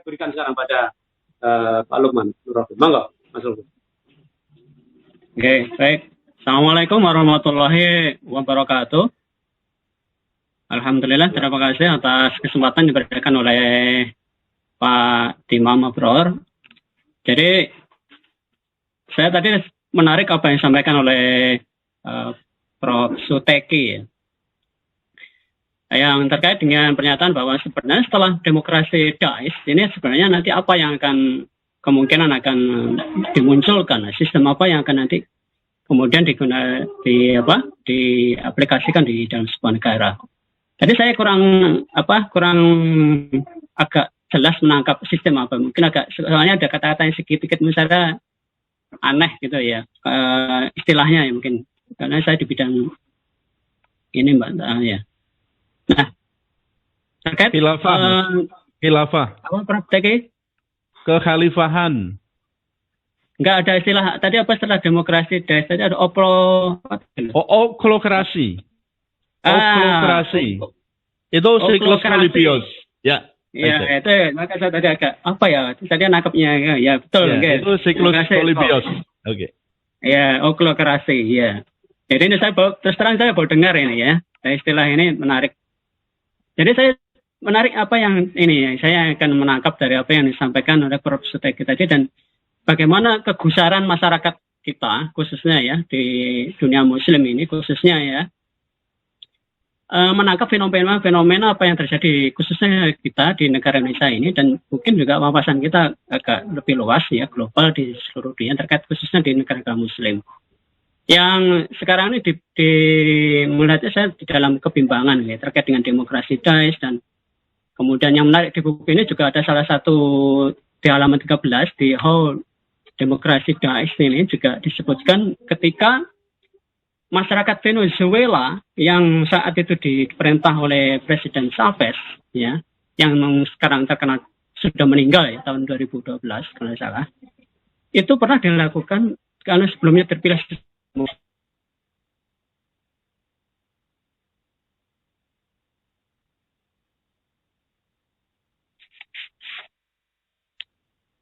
berikan sekarang pada Pak Lukman Nurrohim. Monggo, Mas Lukman. Oke, baik. Assalamualaikum warahmatullahi wabarakatuh. Alhamdulillah, terima kasih atas kesempatan diberikan oleh Pak Timam Abror. Jadi, saya tadi menarik apa yang disampaikan oleh Prof. Suteki, ya. Yang terkait dengan pernyataan bahwa sebenarnya setelah demokrasi DAIS, ini sebenarnya nanti apa yang akan kemungkinan akan dimunculkan, sistem apa yang akan nanti kemudian diaplikasikan di dalam sebuah negara. Jadi saya kurang agak jelas menangkap sistem apa. Mungkin soalnya ada kata-kata yang sedikit misalnya aneh gitu ya, istilahnya ya mungkin. Karena saya di bidang ini Mbak ya. Nah, terkait khilafah. Apa Prof. Teki? Kekhalifahan. Enggak ada istilah tadi apa setelah demokrasi tadi ada oklokrasi. Oklokrasi. Itu siklus Polybios. Ya. Iya, itu maka saya tadi agak apa ya? Tadi nangkepnya ya betul ya, okay. Itu siklus Polybios. Oke. Ya, oklokrasi ya. Jadi ini terus terang saya baru dengar ini ya. Istilah ini menarik. Jadi saya menarik apa yang ini ya, saya akan menangkap dari apa yang disampaikan oleh Prof. Suteki tadi dan bagaimana kegusaran masyarakat kita khususnya ya di dunia muslim ini khususnya ya menangkap fenomena apa yang terjadi khususnya kita di negara Indonesia ini dan mungkin juga wawasan kita agak lebih luas ya global di seluruh dunia terkait khususnya di negara muslim. Yang sekarang ini melihatnya saya di dalam kebimbangan ya, terkait dengan demokrasi DAIS dan kemudian yang menarik di buku ini juga ada salah satu di halaman 13 di How Demokrasi DAIS ini juga disebutkan ketika masyarakat Venezuela yang saat itu diperintah oleh Presiden Chavez ya, yang sekarang terkenal sudah meninggal ya tahun 2012 kalau salah, itu pernah dilakukan karena sebelumnya terpilih.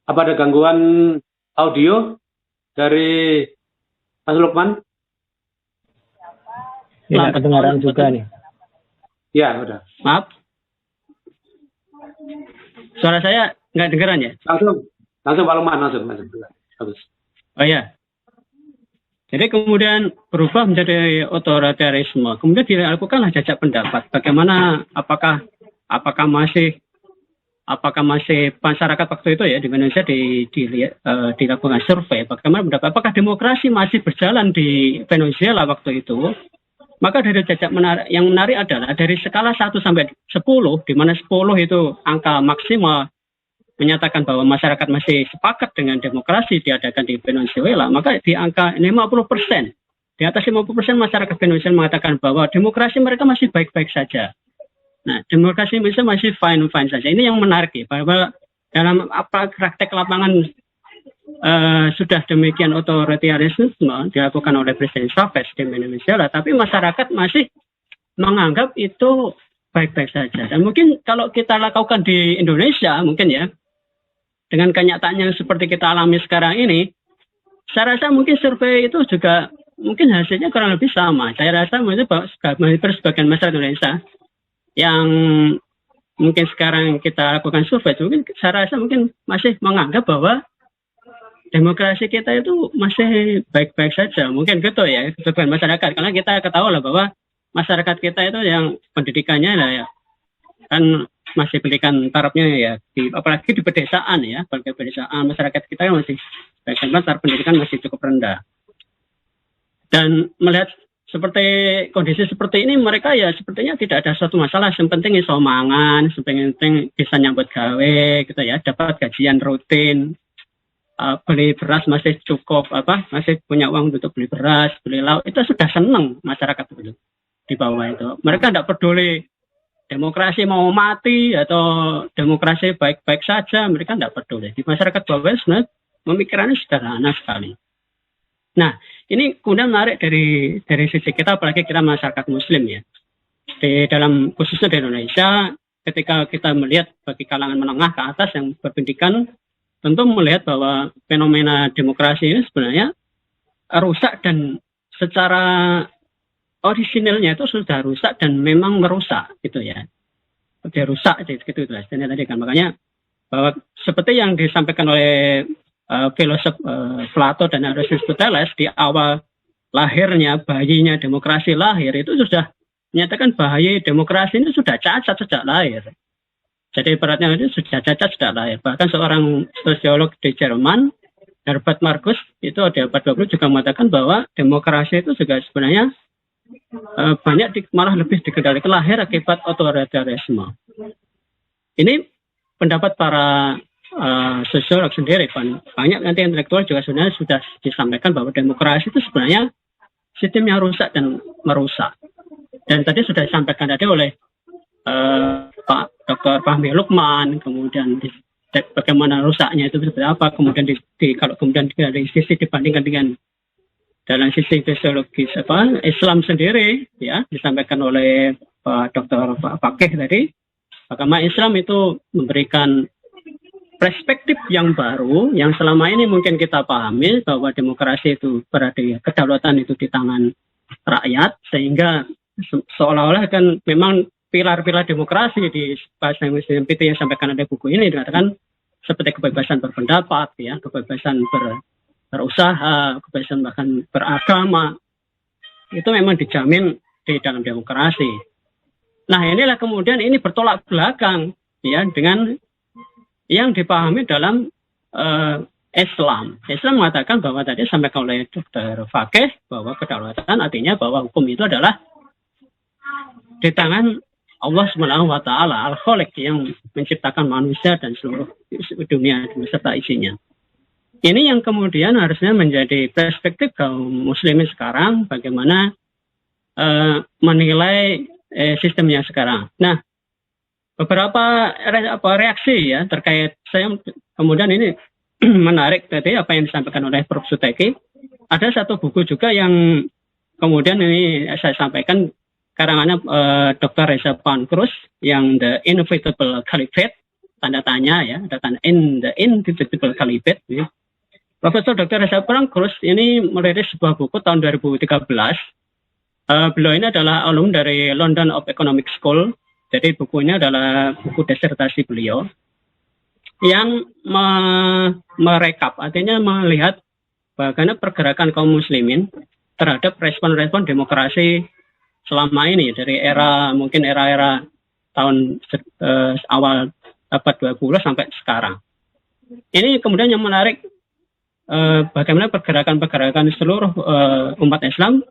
Apa ada gangguan audio dari Mas Lukman? Ya, kedengaran juga nih. Ya, udah. Maaf. Suara saya nggak dengeran ya? Langsung Pak Lukman, langsung. Bagus. Oh ya. Jadi kemudian berubah menjadi otoritarisme. Kemudian dilakukanlah jajak pendapat. Bagaimana apakah masih masyarakat waktu itu ya di Indonesia dilakukan survei bagaimana pendapat apakah demokrasi masih berjalan di Venezuela waktu itu. Maka dari jajak yang menarik adalah dari skala 1 sampai 10 di mana 10 itu angka maksimal menyatakan bahwa masyarakat masih sepakat dengan demokrasi diadakan di Venezuela, maka di angka 50%. Di atas 50% masyarakat Venezuela mengatakan bahwa demokrasi mereka masih baik-baik saja. Nah, demokrasi Indonesia masih fine-fine saja. Ini yang menarik ya, bahwa dalam praktek lapangan sudah demikian otoritarisme dilakukan oleh Presiden Chavez di Venezuela, tapi masyarakat masih menganggap itu baik-baik saja. Dan mungkin kalau kita lakukan di Indonesia, mungkin ya, dengan kenyataan yang seperti kita alami sekarang ini, saya rasa mungkin survei itu juga mungkin hasilnya kurang lebih sama. Saya rasa mungkin sebagian masyarakat Indonesia yang mungkin sekarang kita lakukan survei, mungkin saya rasa mungkin masih menganggap bahwa demokrasi kita itu masih baik-baik saja. Mungkin gitu ya, sebagian masyarakat. Karena kita ketahui lah bahwa masyarakat kita itu yang pendidikannya ya kan masih pendidikan tarafnya ya, apalagi di pedesaan ya, bagi pedesaan masyarakat kita masih taraf pendidikan masih cukup rendah. Dan melihat seperti kondisi seperti ini, mereka ya sepertinya tidak ada suatu masalah. Yang penting iso mangan, yang penting bisa nyambut gawe, gitu ya, dapat gajian rutin, beli beras masih cukup, masih punya uang untuk beli beras, beli lauk, itu sudah senang masyarakat itu di bawah itu. Mereka tidak peduli demokrasi mau mati atau demokrasi baik-baik saja, mereka tidak peduli. Di masyarakat bawah sebenarnya pemikirannya sederhana sekali. Nah, ini kemudian menarik dari sisi kita, apalagi kita masyarakat Muslim ya. Di dalam khususnya di Indonesia, ketika kita melihat bagi kalangan menengah ke atas yang berpendidikan, tentu melihat bahwa fenomena demokrasi ini sebenarnya rusak dan secara orisinilnya itu sudah rusak dan memang merusak gitu ya. Sudah rusak gitu istilahnya tadi kan. Makanya bahwa seperti yang disampaikan oleh filosof Plato dan Aristoteles di awal lahirnya bayinya demokrasi lahir itu sudah menyatakan bahaya demokrasi ini sudah cacat sejak lahir. Jadi ibaratnya itu sudah cacat sejak lahir. Bahkan seorang sosiolog di Jerman, Herbert Marcuse, itu di abad 20 juga mengatakan bahwa demokrasi itu juga sebenarnya banyak malah lebih dikendalikan lahir akibat otoritarisme. Ini pendapat para sosiolog sendiri. Banyak nanti intelektual juga sebenarnya sudah disampaikan bahwa demokrasi itu sebenarnya sistemnya rusak dan merusak. Dan tadi sudah disampaikan tadi oleh Pak Dr. Fahmi Lukman, kemudian bagaimana rusaknya itu seperti apa, kemudian kalau kemudian dari sisi dibandingkan dengan dalam sisi fisiologis Islam sendiri, ya disampaikan oleh Pak Dr. Fakih tadi, bagaimana Islam itu memberikan perspektif yang baru yang selama ini mungkin kita pahami bahwa demokrasi itu berarti kedaulatan itu di tangan rakyat, sehingga seolah-olah kan memang pilar-pilar demokrasi di bahasa Muslim PT yang sampaikan ada buku ini dikatakan seperti kebebasan berpendapat, ya, kebebasan berusaha, kebebasan bahkan beragama, itu memang dijamin di dalam demokrasi. Nah inilah kemudian ini bertolak belakang ya dengan yang dipahami dalam Islam. Islam mengatakan bahwa tadi sampaikan oleh Dr. Fakih bahwa kedaulatan artinya bahwa hukum itu adalah di tangan Allah Subhanahu wa taala, Al-Khaliq, yang menciptakan manusia dan seluruh dunia beserta isinya. Ini yang kemudian harusnya menjadi perspektif kaum muslimin sekarang bagaimana menilai sistemnya sekarang. Nah, beberapa reaksi ya terkait saya kemudian ini menarik tadi apa yang disampaikan oleh Prof. Suteki. Ada satu buku juga yang kemudian ini saya sampaikan karangannya Dr. Reza Pankrus yang The Inevitable Caliphate, tanda tanya ya, ada tanda The Inevitable Caliphate. Ya. Profesor Dr. Reza Pankrus ini merilis sebuah buku tahun 2013. Beliau ini adalah alumni dari London of Economic School. Jadi bukunya adalah buku disertasi beliau yang merekap, artinya melihat bagaimana pergerakan kaum muslimin terhadap respon-respon demokrasi selama ini dari mungkin era tahun awal abad 20 sampai sekarang. Ini kemudian yang menarik bagaimana pergerakan-pergerakan seluruh umat Islam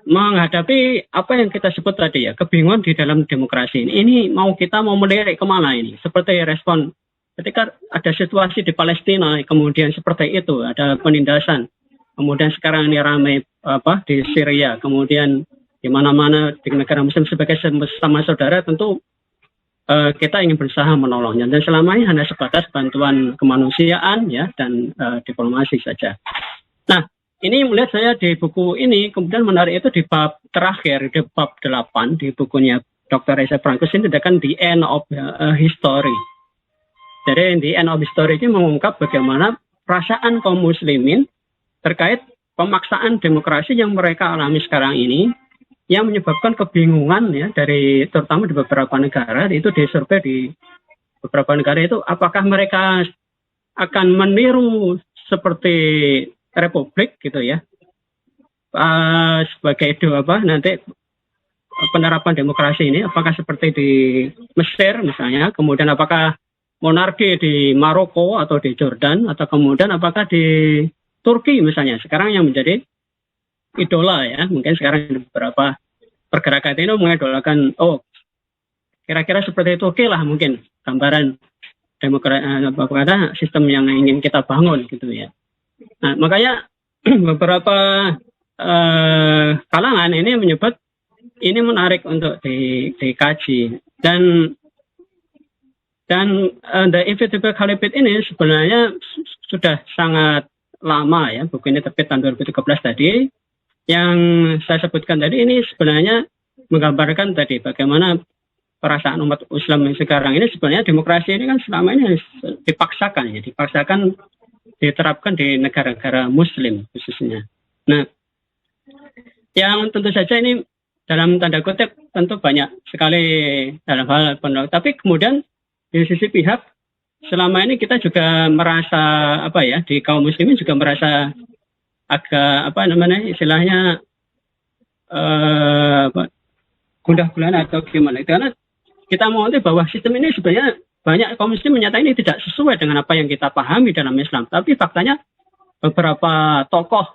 menghadapi apa yang kita sebut tadi ya, kebingungan di dalam demokrasi ini. Ini kita mau melirik kemana ini? Seperti respon ketika ada situasi di Palestina, kemudian seperti itu, ada penindasan. Kemudian sekarang ini ramai di Syria, kemudian di mana-mana di negara Muslim sebagai sama saudara tentu kita ingin berusaha menolongnya. Dan selama ini hanya sebatas bantuan kemanusiaan ya dan diplomasi saja. Nah, ini melihat saya di buku ini, kemudian menarik itu di bab terakhir, di bab 8, di bukunya Dr. Reza Pankrus ini kan The End of History. Jadi The End of History ini mengungkap bagaimana perasaan kaum muslimin terkait pemaksaan demokrasi yang mereka alami sekarang ini, yang menyebabkan kebingungan ya dari terutama di beberapa negara, itu disurvei di beberapa negara itu apakah mereka akan meniru seperti republik gitu ya sebagai nanti penerapan demokrasi ini apakah seperti di Mesir misalnya, kemudian apakah monarki di Maroko atau di Jordan, atau kemudian apakah di Turki misalnya sekarang yang menjadi idola ya, mungkin sekarang beberapa pergerakan ini mengidolakan kira-kira seperti Turki lah mungkin gambaran demokrasi sistem yang ingin kita bangun gitu ya. Nah, makanya beberapa kalangan ini menyebut ini menarik untuk dikaji dan The Inevitable Caliphate ini sebenarnya sudah sangat lama ya, buku ini terbit tahun 2013 tadi. Yang saya sebutkan tadi ini sebenarnya menggambarkan tadi bagaimana perasaan umat Islam yang sekarang ini sebenarnya demokrasi ini kan selama ini dipaksakan diterapkan di negara-negara Muslim khususnya. Nah, yang tentu saja ini dalam tanda kutip tentu banyak sekali dalam hal penolak. Tapi kemudian di sisi pihak selama ini kita juga merasa di kaum muslimin juga merasa agak istilahnya gundah gulana atau gimana. Karena kita mengerti bahwa sistem ini sebenarnya banyak kaum muslim menyatakan ini tidak sesuai dengan apa yang kita pahami dalam Islam. Tapi faktanya beberapa tokoh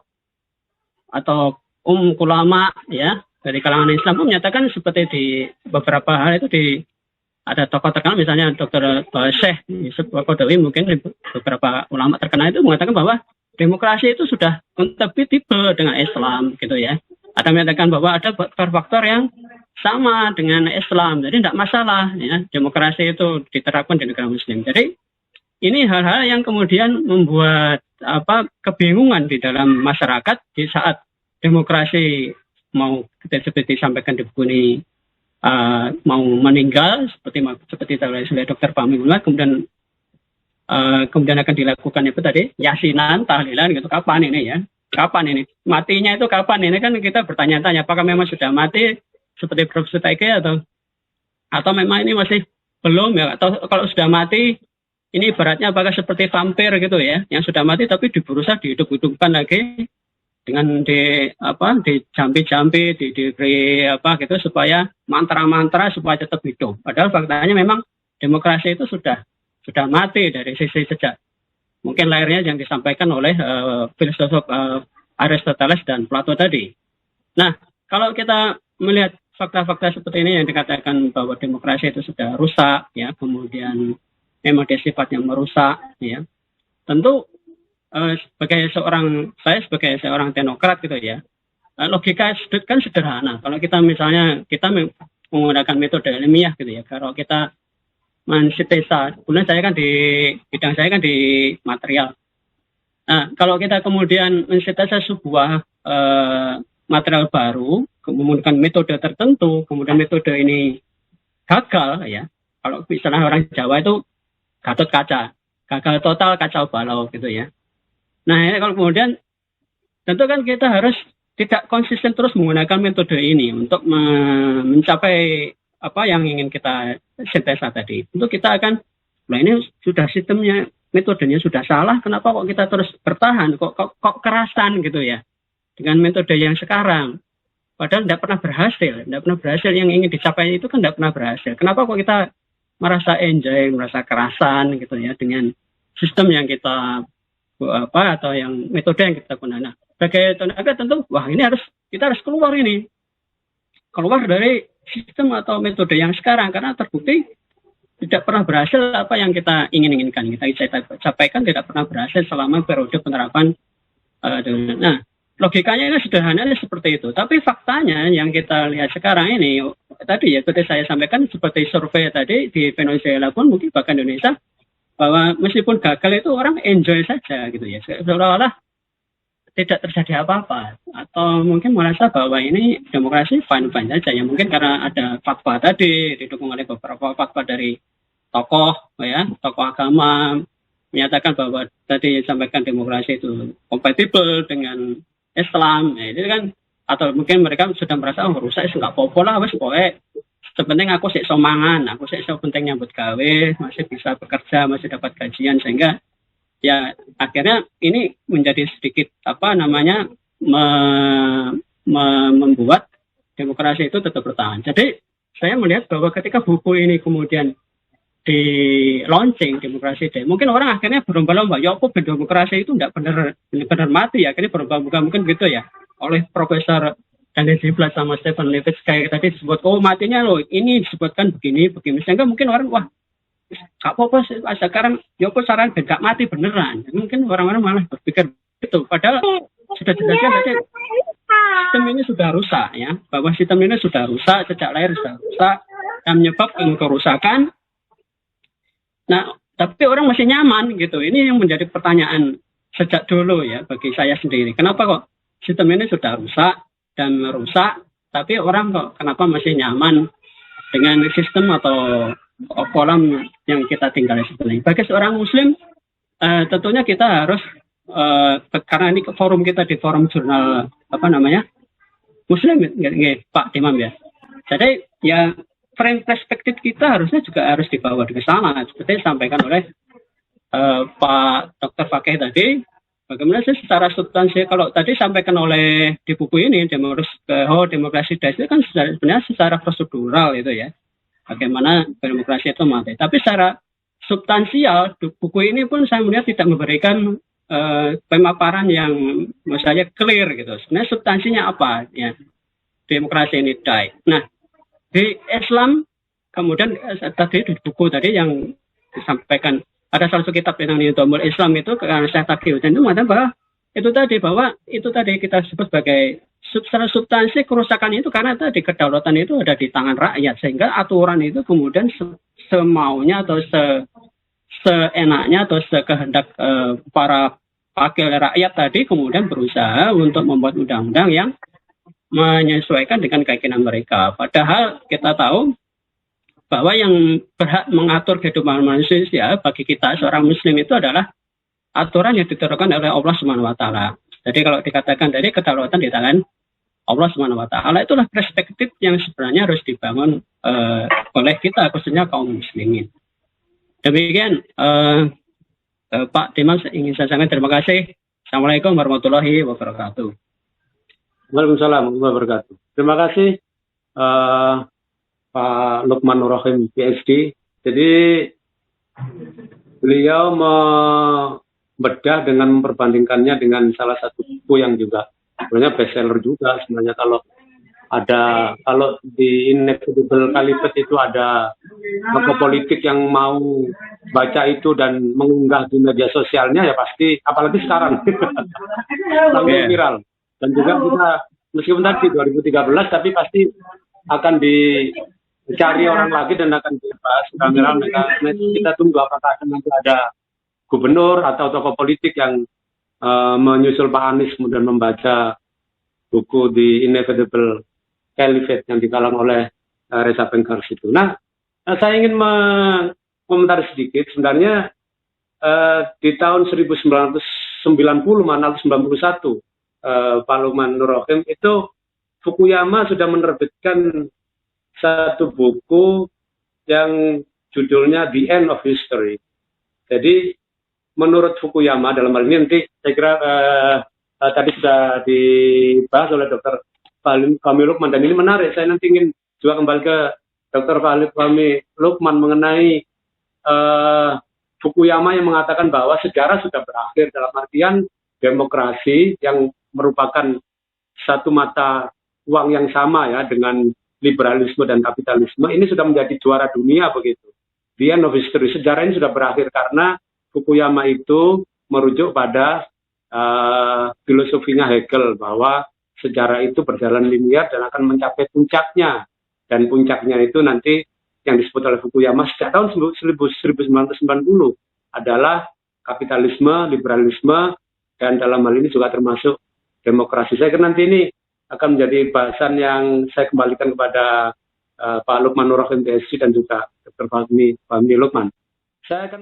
atau ulama ya dari kalangan Islam pun menyatakan seperti di beberapa hal itu ada tokoh terkenal misalnya Dr. Syekh Yusuf Al-Qaradawi, mungkin beberapa ulama terkenal itu mengatakan bahwa demokrasi itu sudah kompatibel dengan Islam gitu ya. Ada menyatakan bahwa ada faktor-faktor yang sama dengan Islam, jadi tidak masalah ya demokrasi itu diterapkan di negara Muslim. Jadi ini hal-hal yang kemudian membuat kebingungan di dalam masyarakat di saat demokrasi mau seperti disampaikan di buku ini mau meninggal seperti oleh Dr. Fahmillah, kemudian akan dilakukan itu tadi yasinan, tahlilan gitu. Kapan ini matinya itu kapan ini kan kita bertanya-tanya apakah memang sudah mati seperti Profesor Taike atau memang ini masih belum ya, atau kalau sudah mati ini ibaratnya apakah seperti vampir gitu ya yang sudah mati tapi berusaha dihidup-hidupkan lagi dengan dijampi-jampi diberi gitu supaya mantra-mantra supaya tetap hidup. Padahal faktanya memang demokrasi itu sudah mati dari sisi sejak mungkin lahirnya yang disampaikan oleh filsuf Aristoteles dan Plato tadi. Nah, kalau kita melihat fakta-fakta seperti ini yang dikatakan bahwa demokrasi itu sudah rusak ya, kemudian memang dia sifatnya merusak ya. Tentu sebagai seorang teknokrat gitu ya, logika kan sederhana. Kalau kita misalnya menggunakan metode ilmiah gitu ya, kalau kita mensintesa, kemudian bidang saya kan di material. Nah, kalau kita kemudian mensintesa sebuah material baru, menggunakan metode tertentu, kemudian metode ini gagal ya. Kalau misalnya orang Jawa itu Gatot kaca, gagal total kacau balau gitu ya. Nah, ini kalau kemudian tentu kan kita harus tidak konsisten terus menggunakan metode ini untuk mencapai apa yang ingin kita sintesa tadi. Tentu kita akan, ini sudah sistemnya, metodenya sudah salah, kenapa kok kita terus bertahan, kok kerasan gitu ya dengan metode yang sekarang. Padahal tidak pernah berhasil, yang ingin dicapai itu kan tidak pernah berhasil. Kenapa kok kita merasa enjoy, merasa kerasan gitu ya dengan sistem yang kita atau yang metode yang kita gunakan. Nah, sebagai tenaga tentu, kita harus keluar dari sistem atau metode yang sekarang karena terbukti tidak pernah berhasil apa yang kita inginkan. Kita capaikan tidak pernah berhasil selama periode penerapan. Nah, logikanya ini sederhananya seperti itu. Tapi faktanya yang kita lihat sekarang ini, tadi ya seperti saya sampaikan, seperti survei tadi di Venezuela pun mungkin bahkan Indonesia, bahwa meskipun gagal itu orang enjoy saja gitu ya, seolah-olah tidak terjadi apa-apa, atau mungkin merasa bahwa ini demokrasi fine-fine saja ya, mungkin karena ada fatwa tadi didukung oleh beberapa fatwa dari tokoh agama menyatakan bahwa tadi sampaikan demokrasi itu kompatibel dengan Islam ya, itu kan, atau mungkin mereka sudah merasa rusak nggak apa-apa lah, wes pokoknya sepenting aku sik somangan, aku sik penting nyambut gawe, masih bisa bekerja, masih dapat gajian, sehingga ya akhirnya ini menjadi sedikit membuat demokrasi itu tetap bertahan. Jadi saya melihat bahwa ketika buku ini kemudian di launching demokrasi Day, mungkin orang akhirnya berlomba-lomba, ya apa demokrasi itu tidak benar mati, akhirnya berlomba-lomba mungkin gitu ya, oleh Profesor Daniel Ziblatt sama Stephen Levitsky kayak tadi disebut, matinya loh ini disebutkan begini, sehingga mungkin orang gak apa-apa sekarang ya apa saran gak mati beneran. Mungkin orang-orang malah berpikir itu, padahal sudah jelaskan tadi sistem ini sudah rusak ya, bahwa sistem ini sudah rusak sejak lahir, sudah rusak dan menyebabkan kerusakan. Nah, tapi orang masih nyaman gitu. Ini yang menjadi pertanyaan sejak dulu ya bagi saya sendiri. Kenapa kok sistem ini sudah rusak dan merusak, tapi orang kok kenapa masih nyaman dengan sistem atau kolam yang kita tinggali sebenarnya. Bagi seorang Muslim, tentunya kita harus karena ini forum kita di forum jurnal Muslim, Pak Imam ya. Jadi ya frame perspektif kita harusnya juga harus dibawa ke sana, seperti disampaikan oleh Pak Dr. Fakih tadi. Bagaimana sih secara substansi, kalau tadi sampaikan oleh di buku ini demokrasi itu kan sebenarnya secara prosedural itu ya, bagaimana demokrasi itu mati. Tapi secara substansial buku ini pun saya melihat tidak memberikan pemaparan yang misalnya clear gitu. Sebenarnya substansinya apa ya, demokrasi ini die. Nah di Islam kemudian tadi di buku tadi yang disampaikan, ada salah satu kitab yang Nizaamul Islam itu karena saya Taqiyuddin itu mengatakan bahwa itu tadi kita sebut sebagai secara substansi kerusakan itu karena tadi kedaulatan itu ada di tangan rakyat, sehingga aturan itu kemudian semaunya atau seenaknya atau sekehendak para wakil rakyat tadi kemudian berusaha untuk membuat undang-undang yang menyesuaikan dengan keinginan mereka. Padahal kita tahu bahwa yang berhak mengatur kehidupan manusia bagi kita seorang Muslim itu adalah aturan yang diterapkan oleh Allah Subhanahu Wa Taala. Jadi kalau dikatakan dari kedaulatan di tangan Allah Subhanahu Wa Taala, itulah perspektif yang sebenarnya harus dibangun oleh kita, khususnya kaum muslimin. Demikian Pak Timam ingin saya sampaikan terima kasih. Assalamualaikum warahmatullahi wabarakatuh. Waalaikumsalam warahmatullahi wabarakatuh. Terima kasih Pak Lukman Nur Rahim, PhD. Jadi beliau membedah dengan memperbandingkannya dengan salah satu buku yang juga sebenarnya bestseller juga. Sebenarnya kalau di Inevitable Caliphate itu ada tokoh politik yang mau baca itu dan mengunggah di media sosialnya, ya pasti, apalagi sekarang langsung viral. Dan juga kita meskipun tadi 2013 tapi pasti akan dicari orang lagi dan akan dibahas rame-rame. Kita tunggu apakah nanti ada gubernur atau tokoh politik yang menyusul Pak Anies kemudian membaca buku di Inevitable Caliphate yang dikalang oleh Reza Penghars itu. Nah, saya ingin mengomentari sedikit. Sebenarnya di tahun 1990 atau 91 Pak Lukman Nur Rahim itu Fukuyama sudah menerbitkan satu buku yang judulnya The End of History. Jadi menurut Fukuyama dalam hal ini nanti saya kira tadi sudah dibahas oleh Dr. Fahmi Lukman dan ini menarik. Saya nanti ingin juga kembali ke Dr. Fahmi Lukman mengenai Fukuyama yang mengatakan bahwa sejarah sudah berakhir dalam artian demokrasi yang merupakan satu mata uang yang sama ya dengan liberalisme dan kapitalisme ini sudah menjadi juara dunia begitu. The end of history, sejarah ini sudah berakhir karena Fukuyama itu merujuk pada filosofinya Hegel bahwa sejarah itu berjalan linear dan akan mencapai puncaknya, dan puncaknya itu nanti yang disebut oleh Fukuyama sejak tahun 1990 adalah kapitalisme, liberalisme, dan dalam hal ini juga termasuk demokrasi. Saya kira nanti ini akan menjadi bahasan yang saya kembalikan kepada Pak Lukman Nur Rahim PhD dan juga Dr. Fahmi Lukman. Saya akan